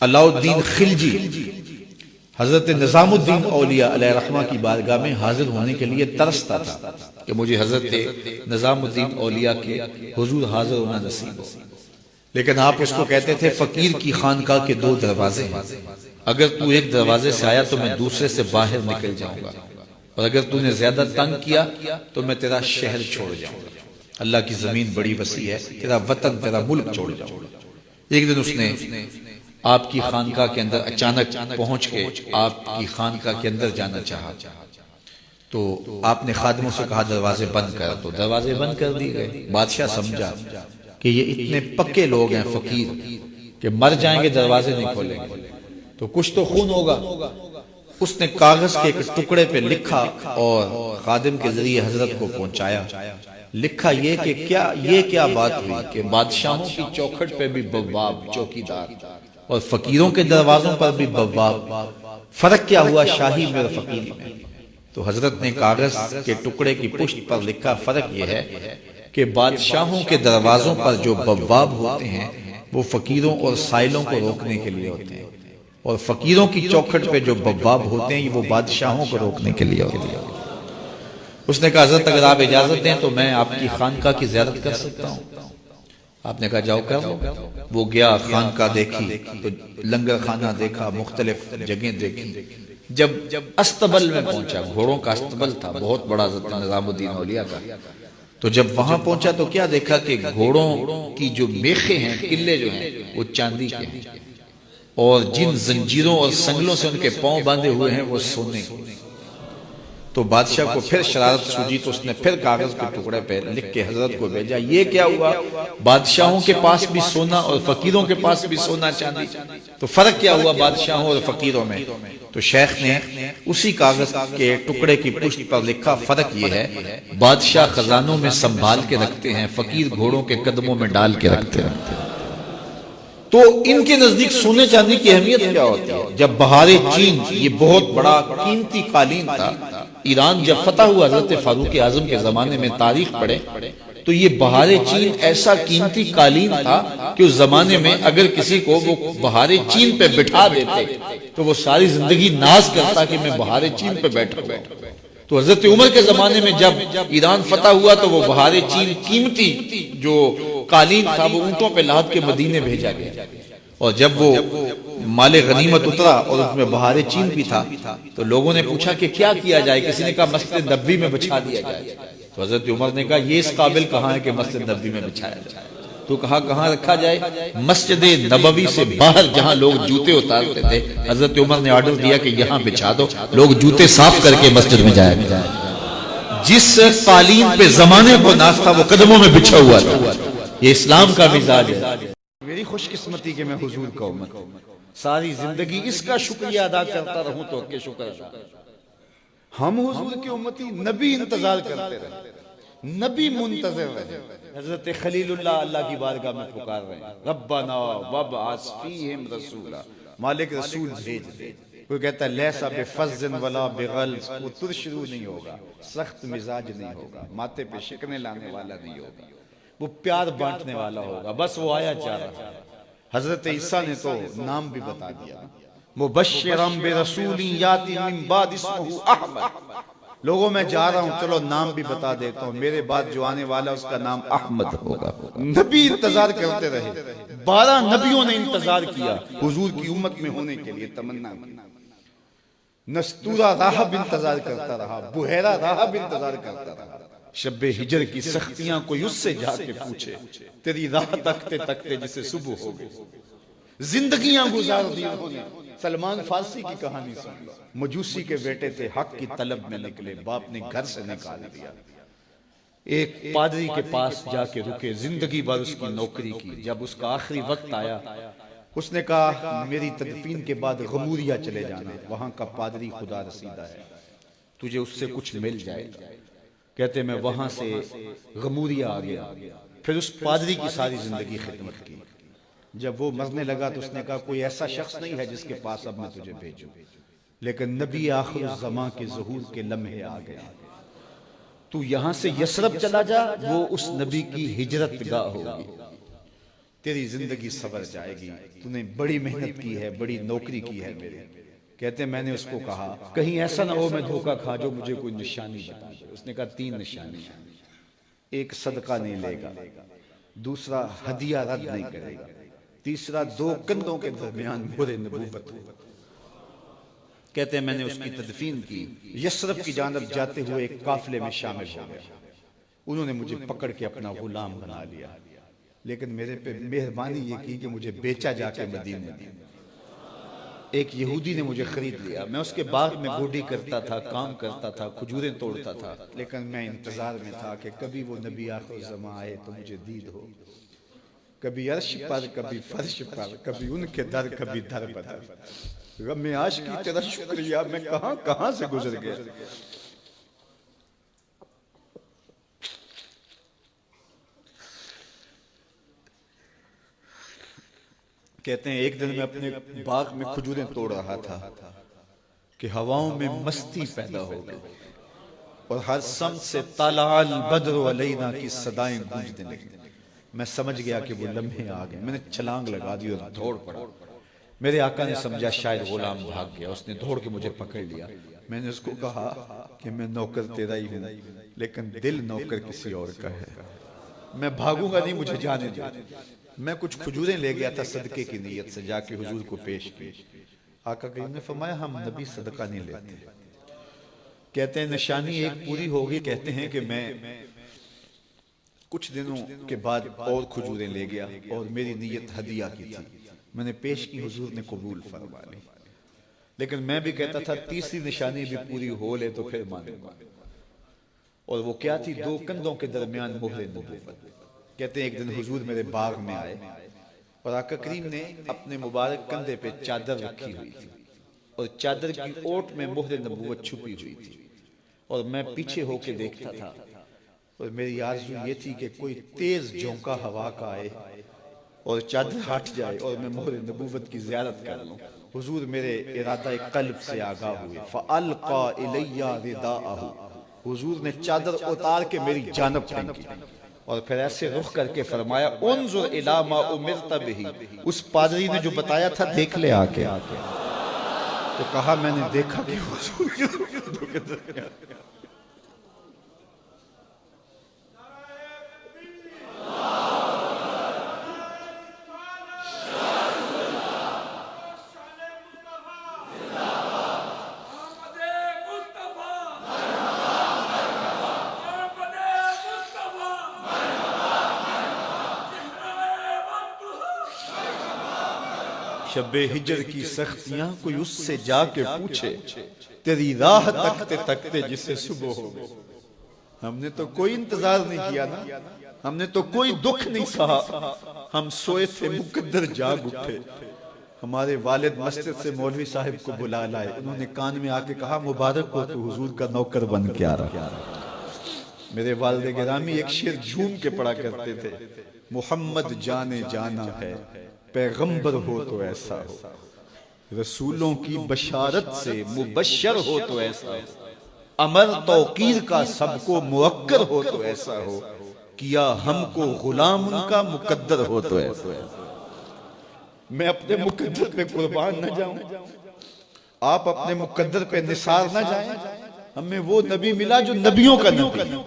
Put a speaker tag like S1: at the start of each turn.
S1: अलाउद्दीन खिलजी हजरत निजामुद्दीन औलिया अलैहिर्रहमा की बारगाह में हाजिर होने के लिए तरसता था कि मुझे हजरत निजामुद्दीन औलिया के हुजूर हाजिर होना नसीब हो। लेकिन आप उसको कहते थे फकीर की खानकाह के दो दरवाजे हैं, अगर तू एक दरवाजे से आया तो मैं दूसरे से बाहर निकल जाऊंगा, और अगर तूने ज्यादा तंग किया तो मैं तेरा शहर छोड़ जाऊंगा। अल्लाह की जमीन बड़ी वसी है, तेरा वतन तेरा मुल्क छोड़ जाऊंगा। एक दिन उसने आपकी खानकाह के अंदर अचानक पहुंच के आपकी खानकाह के अंदर जाना चाहा, तो आपने खादिमों से कहा दरवाजे बंद कर, तो दरवाजे बंद कर दिए गए। बादशाह समझा कि ये इतने पक्के लोग हैं फकीर कि मर जाएंगे दरवाजे नहीं खोलेंगे, तो कुछ तो खून होगा। उसने कागज के एक टुकड़े पे लिखा और खादिम के जरिए हजरत को पहुंचाया। लिखा ये कि क्या बात हुई कि बादशाहों की चौखट पे भी बव्वाब चौकीदार और फकीरों के दरवाजों पर भी बव्वाब, फर्क क्या हुआ शाही में और फकीरी में? तो हजरत ने कागज के टुकड़े की पुष्ट पर लिखा फर्क यह है कि बादशाहों के दरवाजों पर जो बव्वाब होते हैं वो फकीरों और साइलों को रोकने के लिए होते हैं, और फकीरों की चौखट पे जो बव्वाब होते हैं वो बादशाहों को रोकने के लिए होते हैं। उसने कहा हजरत अगर आप इजाजत दें तो मैं आपकी खानकाह की ज़ियारत कर सकता हूँ। आपने कहा जाओ कर लो। वो गया, खानकाह देखी तो लंगर खाना देखा, मुख्तलिफ जगह देखी। जब अस्तबल में पहुंचा, घोड़ों का अस्तबल था बहुत बड़ा निजामुद्दीन औलिया का, तो जब वहां पहुंचा तो क्या देखा कि घोड़ों की जो मेखे हैं, किले जो हैं वो चांदी के हैं, और जिन जंजीरों और संगलों से उनके पांव बांधे हुए हैं वो सोने। तो बादशाह को फिर शरारत सूझी, तो उसने फिर कागज के टुकड़े पे लिख के हजरत को भेजा, ये क्या हुआ? बादशाहों के पास भी सोना और फकीरों के पास भी सोना चांदी, तो फर्क क्या हुआ बादशाहों और फकीरों में? तो शेख ने उसी कागज के टुकड़े की पुष्ट पर लिखा फर्क ये है, बादशाह खजानों में संभाल के रखते हैं, फकीर घोड़ों के कदमों में डाल के रखते हैं। तो इनके नजदीक सोने चांदी की अहमियत क्या होती है? जब बहारे चीन, ये बहुत बड़ा कीमती कालीन था, ईरान जब फतह हुआ हजरत फारूक आजम के जमाने में, तारीख पढ़े तो ये बहारे चीन ऐसा कीमती कालीन था कि उस जमाने में अगर किसी को वो बहारे चीन पे बिठा देते तो वो सारी जिंदगी नाज करता कि मैं बहारे चीन पे बैठा हुआ। तो हजरत उमर के जमाने में जब ईरान फतह हुआ तो वो बहारे चीन कीमती जो कालीन था वो ऊंटों पे लाद के मदीने भेजा गया, और जब वो माले गनीमत उतरा और उसमें बहारे चीन भी था तो लोगों ने पूछा कि क्या किया जाए? किसी ने कहा मस्जिद नबवी में बिछा दिया जाए। तो हजरत उमर ने कहा ये इस काबिल कहाँ है कि मस्जिद नबवी में बिछाया जाए? तो कहा कहाँ रखा जाए? मस्जिद नबवी से बाहर जहाँ लोग जूते उतारते थे, हजरत उमर ने ऑर्डर दिया कि यहाँ बिछा दो, लोग जूते साफ करके मस्जिद में जाए। जिस कालीन पे जमाने को नाज था वो कदमों में बिछा हुआ था। ये इस्लाम का मिजाज है। मेरी खुशकिस्मती कि मैं हुजूर का उम्मत हूं, सारी जिंदगी इसका शुक्रिया अदा करता रहूं तो के शुक्र अदा। हम हुजूर की उम्मती, नबी इंतजार करते रहे, नबी मुंतज़िर रहे। हजरत खलीलुल्लाह अल्लाह की बारगाह में पुकार रहे हैं, रब्बना वब्अस फीहिम रसूला, मालिक रसूल भेज दे। कोई कहता है लैसा बिफज़्ज़िन वला बिग़ल्ज़, वो तुरशरू नहीं होगा, सख्त मिजाज नहीं होगा, माथे पे शिकने लाने वाला नहीं होगा, वो प्यार बांटने वाला होगा। बस वो आया जा रहा है। हजरत ईसा ने तो नाम भी बता दिया, मुबश्शिरन बिरसूलिन याती मिन बाद इस्मुहु अहमद। लोगों में जा रहा हूं, चलो नाम भी बता देता हूं, मेरे बाद जो आने वाला उसका नाम अहमद होगा। नबी इंतजार करते रहे, 12 नबियों ने इंतजार किया हुजूर की उम्मत में होने के लिए, तमन्ना की। नस्तूरा राहब इंतजार करता रहा, बुहैरा राहब इंतजार करता रहा। शब्बे हिजर की सख्तियां कोई उससे जाके पूछे, तेरी राह तकते तकते जिसे सुबह हो गई। जिंदगियां गुजार दी उन्होंने। सलमान फारसी की कहानी सुन लो, मजूसी के बेटे थे, हक की तलब में निकले, बाप ने घर से निकाल दिया। एक पादरी के पास जाके रुके, जिंदगी भर उसकी नौकरी की। जब उसका आखिरी वक्त आया, उसने कहा मेरी तदफीन के बाद गमूरिया चले जाना, वहां का पादरी खुदा रसीदा है, तुझे उससे कुछ मिल जाएगा। कहते मैं वहां से गमूरिया आ गया, फिर उस पादरी की सारी जिंदगी खिदमत की। जब वो मरने लगा तो उसने कहा कोई ऐसा शख्स नहीं है जिसके पास अब मैं तुझे भेजूं, लेकिन नबी आखिर ज़मां के ज़हूर के लम्हे आ गए। तू यहां से यसरब चला जा, वो उस नबी की हिजरत गाह होगी। तेरी जिंदगी सवर जाएगी, तूने बड़ी मेहनत की है, बड़ी नौकरी की है मेरे। कहते मैंने उसको कहा कहीं ऐसा ना हो मैं धोखा खा जो मुझे कोई निशानी बता दे। उसने कहा 3 निशानी, एक सदका नहीं लेगा, दूसरा हदिया रद्द नहीं करेगा, तीसरा 2 कंधों के दरमियान मोहरे नबूवत हो। कहते हैं मैंने उसकी तदफीन की, यसरब की जानब जाते हुए एक काफिले में शामिल हो गया। उन्होंने मुझे पकड़ के अपना गुलाम बना लिया, लेकिन मेरे पे मेहरबानी ये की कि मुझे बेचा जाके मदीने में। एक यहूदी ने मुझे खरीद लिया, मैं उसके बाग में गोडी करता था, काम करता था, खजूरें तोड़ता था, लेकिन मैं इंतजार में था कि कभी वो नबी आखिर ज़मा आए तो मुझे दीद हो। कभी अर्श पर, कभी फर्श पर, कभी उनके दर, कभी दर बदर। रब में आश की तेरा शुक्रिया, मैं कहां कहां से गुजर गया। कहते हैं एक दिन मैं अपने बाग में खजूरें तोड़ रहा था कि हवाओं में मस्ती पैदा हो गई और हर सम से तालाल बद्र अलैना की सदाएं गूंजने लगी। मैं समझ गया कि वो लम्हे आ गए। मैंने छलांग लगा दी और दौड़ पड़ा। मेरे आका ने समझा शायद गुलाम भाग गया, उसने दौड़ के मुझे पकड़ लिया। मैंने उसको कहा कि मैं नौकर तेरा ही हूं, लेकिन दिल नौकर किसी और का है। मैं भागूंगा नहीं, मुझे जाने दो। मैं कुछ खजूरें ले गया था सदके की नीयत से, जाके हुजूर को पेश की। आका करीम ने फरमाया हम नबी सदका नहीं लेते। कहते हैं निशानी एक पूरी हो गई। कहते हैं कि मैं कुछ दिनों के बाद और खजूरें ले गया और मेरी नीयत हदिया की थी। मैंने पेश की, हुजूर ने कबूल फरमा ली। लेकिन मैं भी कहता था तीसरी निशानी भी पूरी हो ले तो फिर मानूंगा। और वो क्या थी? 2 कंधों के दरमियान मोहरे नबूवत। कहते हैं एक दिन हुजूर मेरे बाग में आए और आका करीम ने अपने मुबारक कंधे पे चादर रखी हुई थी और चादर की ओट में मोहरे नबूवत छुपी हुई थी और मैं पीछे होके देखता था। और मेरी आरज़ू ये थी कि कोई तेज झोंका हवा का आए और चादर हट जाए और मैं मोहरे नबूवत की ज़ियारत कर लूं। हुजूर मेरे इरादा कल्ब से आगाह हुए। फ़अल्क़ा इलैया रिदाअहु, हुजूर ने चादर उतार के मेरी जानब फेंकी और फिर ऐसे रुख करके फरमाया उन्जुर इला मा उमिरत बिही। उस पादरी ने जो बताया था देख ले आके। तो कहा मैंने देखा कि हुजूर के शब्बे हिजर की सख्तियां कोई उससे जाके पूछे, तेरी राह तकते तकते जिसे सुबह हो गई। हमने तो कोई इंतजार नहीं किया ना, हमने तो कोई दुख नहीं सहा। हम सोए थे मुकद्दर जाग उठे। हमारे वालिद मस्जिद से मौलवी साहब को बुला लाए। उन्होंने कान में आके कहा मुबारक हो तू हुजूर का नौकर बन के आ रहा। मेरे वालिद गिरामी एक शेर झूम के पढ़ा करते थे, मोहम्मद जाने जाना है पैगंबर हो तो ऐसा हो, रसूलों की बशारत से मुबश्शर हो तो ऐसा हो, अमर तौकीर का सबको मुअक्कर हो तो ऐसा हो, किया हमको गुलाम उनका मुकद्दर हो तो ऐसा। मैं अपने मुकद्दर पे कुर्बान न जाऊं, आप अपने मुकद्दर पे निसार न जाएं। हमें वो नबी मिला जो नबियों का नबी।